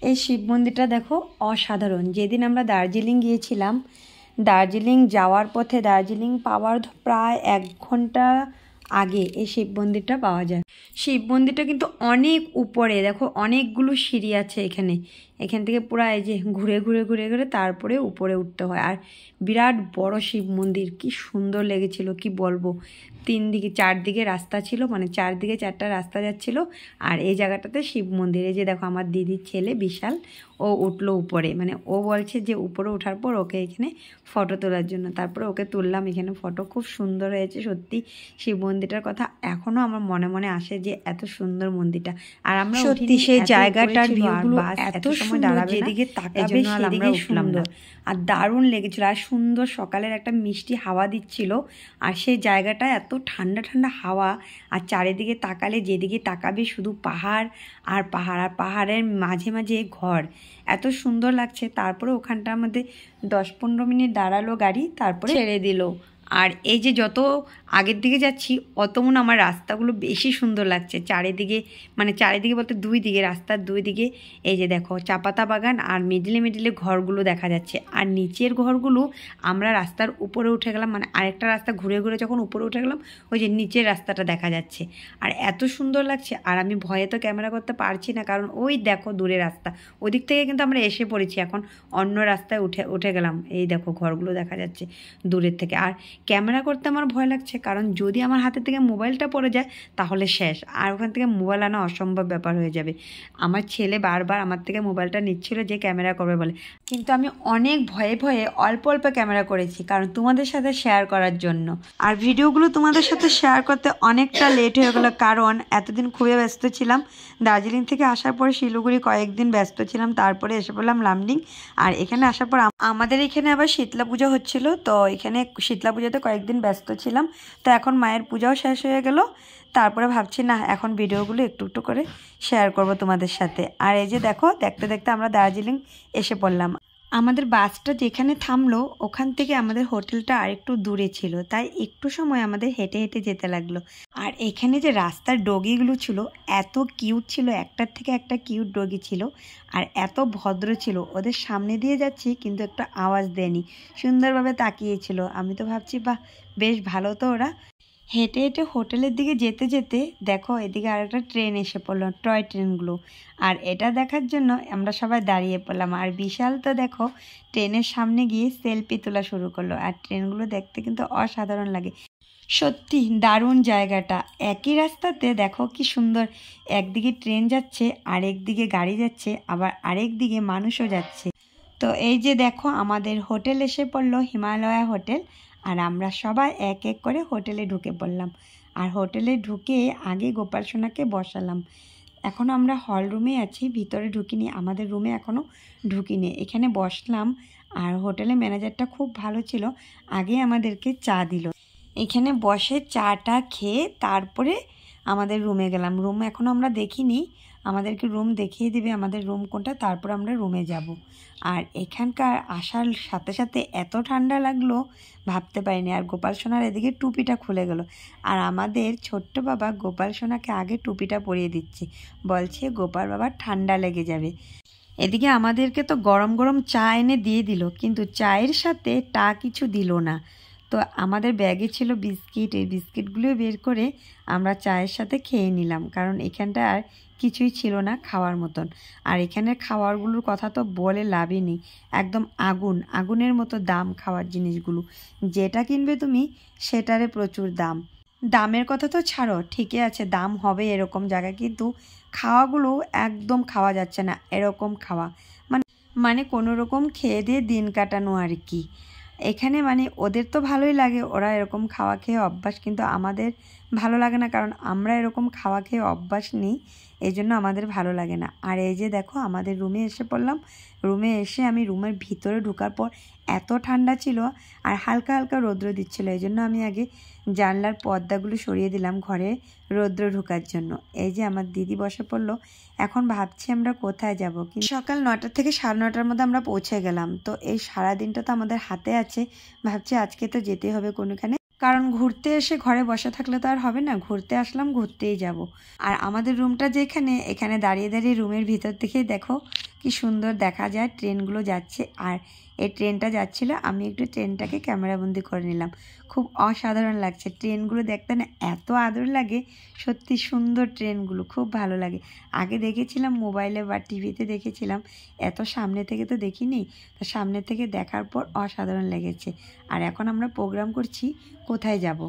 এই শিব মন্দিরটা দেখো অসাধারণ। যেদিন আমরা দার্জিলিং গিয়েছিলাম, দার্জিলিং যাওয়ার পথে দার্জিলিং পাওয়ার প্রায় 1 ঘন্টা আগে এই শিব মন্দিরটা পাওয়া যায়। শিব মন্দিরটা কিন্তু অনেক উপরে, দেখো অনেকগুলো সিঁড়ি আছে এখানে। এখান থেকে পুরো এই যে ঘুরে ঘুরে ঘুরে ঘুরে তারপরে উপরে উঠতে হয়। আর বিরাট বড় শিব মন্দির, কি সুন্দর লেগেছিল কি বলবো। 3 দিকে 4 দিকে রাস্তা ছিল, মানে 4 দিকে 4টা রাস্তা যাচ্ছিল। আর এই জায়গাটাতে শিব মন্দির। এই যে দেখো আমার দিদির ছেলে বিশাল, ও উঠলো উপরে, মানে ও বলছে যে উপরে ওঠার পর ওকে এখানে ফটো তোলার জন্য। তারপরে ওকে তুললাম এখানে ফটো, খুব সুন্দর হয়েছে সত্যি। শিব মন্দিরটার কথা এখনো আমার মনে মনে আসে যে এত সুন্দর মন্দিরটা। আর আমরা সত্যি সেই জায়গাটার ভিউগুলো এত সময় দাঁড়াবে, যেদিকে তাকাবে সেদিকে সুন্দর আর দারুণ লেগেছিল। আর সুন্দর সকালের একটা মিষ্টি হাওয়া দিচ্ছিল। আর সেই জায়গাটা এত ঠান্ডা ঠান্ডা হাওয়া, আর চারিদিকে তাকালে যেদিকে তাকাবে শুধু পাহাড় আর পাহাড়, আর পাহাড়ের মাঝে মাঝে ঘর, এত সুন্দর লাগছে। তারপরে ওখানটা আমাদের 10-15 মিনিট দাঁড়ালো গাড়ি, তারপরে ছেড়ে দিল। আর এই যে যত আগের দিকে যাচ্ছি অত মনে আমার রাস্তাগুলো বেশি সুন্দর লাগছে। চারিদিকে, মানে চারিদিকে বলতে 2 দিকে, রাস্তার 2 দিকে এই যে দেখো চাপাতা বাগান, আর মিডিলে মিডিলে ঘরগুলো দেখা যাচ্ছে। আর নিচের ঘরগুলো আমরা রাস্তার উপরে উঠে গেলাম, মানে আরেকটা রাস্তা ঘুরে ঘুরে যখন উপরে উঠে গেলাম ওই যে নিচের রাস্তাটা দেখা যাচ্ছে। আর এত সুন্দর লাগছে। আর আমি ভয়ে তো ক্যামেরা করতে পারছি না, কারণ ওই দেখো দূরে রাস্তা, ওদিক থেকে কিন্তু আমরা এসে পড়েছি, এখন অন্য রাস্তায় উঠে গেলাম। এই দেখো ঘরগুলো দেখা যাচ্ছে দূরের থেকে। আর ক্যামেরা করতে আমার ভয় লাগছে, কারণ যদি আমার হাতের থেকে মোবাইলটা পড়ে যায় তাহলে শেষ, আর ওখান থেকে মোবাইল আনা অসম্ভব ব্যাপার হয়ে যাবে। আমার ছেলে বারবার আমার থেকে মোবাইলটা নিচ্ছিল যে ক্যামেরা করবে বলে, কিন্তু আমি অনেক ভয়ে ভয়ে অল্প অল্প ক্যামেরা করেছি, কারণ তোমাদের সাথে শেয়ার করার জন্য। আর ভিডিওগুলো তোমাদের সাথে শেয়ার করতে অনেকটা লেট হয়ে গেলো, কারণ এতদিন খুবই ব্যস্ত ছিলাম। দার্জিলিং থেকে আসার পরে শিলিগুড়ি কয়েকদিন ব্যস্ত ছিলাম, তারপরে এসে পড়লাম লামডিং। আর এখানে আসার পর আমাদের এখানে আবার শীতলা পুজো হচ্ছিল, তো এখানে শীতলা পুজোতে কয়েকদিন ব্যস্ত ছিলাম। তো এখন মায়ের পূজাও শেষ হয়ে গেল, তারপরে ভাবছি না এখন ভিডিওগুলো একটু একটু করে শেয়ার করব তোমাদের সাথে। আর এই যে দেখো দেখতে দেখতে আমরা দার্জিলিং এসে পড়লাম। আমাদের বাসটা যেখানে থামলো ওখান থেকে আমাদের হোটেলটা আরেকটু দূরে ছিল, তাই একটু সময় আমাদের হেঁটে হেঁটে যেতে লাগলো। আর এখানে যে রাস্তার ডগিগুলো ছিল এত কিউট ছিল, একটার থেকে একটা কিউট ডগি ছিল, আর এত ভদ্র ছিল। ওদের সামনে দিয়ে যাচ্ছি কিন্তু একটা আওয়াজ দেয়নি, সুন্দরভাবে তাকিয়েছিল। আমি তো ভাবছি বাহ, বেশ ভালো তো ওরা। হেঁটে হেঁটে হোটেলের দিকে যেতে যেতে দেখো এদিকে আরেকটা ট্রেন এসে পড়লো, টয় ট্রেনগুলো। আর এটা দেখার জন্য আমরা সবাই দাঁড়িয়ে পড়লাম। আর বিশাল তো দেখো ট্রেনের সামনে গিয়ে সেলফি তোলা শুরু করলো। আর ট্রেনগুলো দেখতে কিন্তু অসাধারণ লাগে, সত্যি দারুণ জায়গাটা। একই রাস্তাতে দেখো কি সুন্দর, একদিকে ট্রেন যাচ্ছে, আরেক দিকে গাড়ি যাচ্ছে, আবার আরেক দিকে মানুষও যাচ্ছে। তো এই যে দেখো আমাদের হোটেল এসে পড়লো, হিমালয়া হোটেল। আর আমরা সবাই এক এক করে হোটেলে ঢুকে পড়লাম। আর হোটেলে ঢুকে আগে গোপাল সোনাকে বসালাম। এখনও আমরা হল রুমে আছি, ভিতরে ঢুকিনি, আমাদের রুমে এখনও ঢুকিনি। এখানে বসলাম। আর হোটেলের ম্যানেজারটা খুব ভালো ছিল, আগে আমাদেরকে চা দিল। এখানে বসে চাটা খেয়ে তারপরে আমাদের রুমে গেলাম। রুম এখনও আমরা দেখিনি, আমাদেরকে রুম দেখিয়ে দিবে আমাদের রুম কোনটা, তারপর আমরা রুমে যাব। আর এখানকার আসার সাথে সাথে এত ঠান্ডা লাগলো ভাবতে পারিনি। আর গোপাল সোনার এদিকে টুপিটা খুলে গেল। আর আমাদের ছোট্ট বাবা গোপাল সোনাকে আগে টুপিটা পরিয়ে দিচ্ছে, বলছে গোপাল বাবার ঠান্ডা লেগে যাবে। এদিকে আমাদেরকে তো গরম গরম চা এনে দিয়ে দিল, কিন্তু চায়ের সাথে টা কিছু দিল না। তো আমাদের ব্যাগে ছিল বিস্কিট, এই বিস্কিটগুলো বের করে আমরা চায়ের সাথে খেয়ে নিলাম, কারণ এখানটা আর কিছুই ছিল না খাওয়ার মতন। আর এখানের খাবারগুলোর কথা তো বলে লাভই নেই, একদম আগুনের মতো দাম খাওয়ার জিনিসগুলো। যেটা কিনবে তুমি সেটারে প্রচুর দাম। দামের কথা তো ছাড়ো, ঠিকই আছে দাম হবে এরকম জায়গায়, কিন্তু খাওয়াগুলো একদম খাওয়া যাচ্ছে না এরকম খাওয়া, মানে কোনো রকম খেয়ে দিয়ে দিন কাটানো আর কি। এখানে মানে ওদের তো ভালোই লাগে, ওরা এরকম খাওয়া খেয়ে অভ্যাস, কিন্তু আমাদের ভালো লাগে না, কারণ আমরা এরকম খাওয়া খেয়ে অভ্যাস নেই, এই জন্য আমাদের ভালো লাগে না। আর এই যে দেখো আমাদের রুমে এসে পড়লাম। রুমে এসে আমি রুমের ভিতরে ঢোকার পর এত ঠান্ডা ছিল, আর হালকা হালকা রৌদ্র দিচ্ছিল, এই জন্য আমি আগে জানলার পর্দাগুলো সরিয়ে দিলাম ঘরে রৌদ্র ঢোকার জন্য। এই যে আমার দিদি বসে পড়লো। এখন ভাবছি আমরা কোথায় যাব, কিন্তু সকাল 9টা থেকে 9:30টার মধ্যে আমরা পৌঁছে গেলাম। তো এই সারাদিনটা তো আমাদের হাতে আছে, ভাবছি আজকে তো যেতে হবে কোনোখানে, কারণ ঘুরতে এসে ঘরে বসে থাকলে তো আর হবে না, ঘুরতে আসলাম ঘুরতেই যাব। আর আমাদের রুমটা যেখানে, এখানে দাঁড়িয়ে দাঁড়িয়ে রুমের ভিতর থেকেই দেখো কি সুন্দর দেখা যায় ট্রেনগুলো যাচ্ছে। আর এই ট্রেনটা যাচ্ছিলো, আমি একটু ট্রেনটাকে ক্যামেরাবন্দি করে নিলাম। খুব অসাধারণ লাগছে ট্রেনগুলো দেখতে, না এত আদর লাগে, সত্যি সুন্দর ট্রেনগুলো, খুব ভালো লাগে। আগে দেখেছিলাম মোবাইলে বা টিভিতে দেখেছিলাম, এত সামনে থেকে তো দেখিনি। তো সামনে থেকে দেখার পর অসাধারণ লেগেছে। আর এখন আমরা প্রোগ্রাম করছি কোথায় যাব।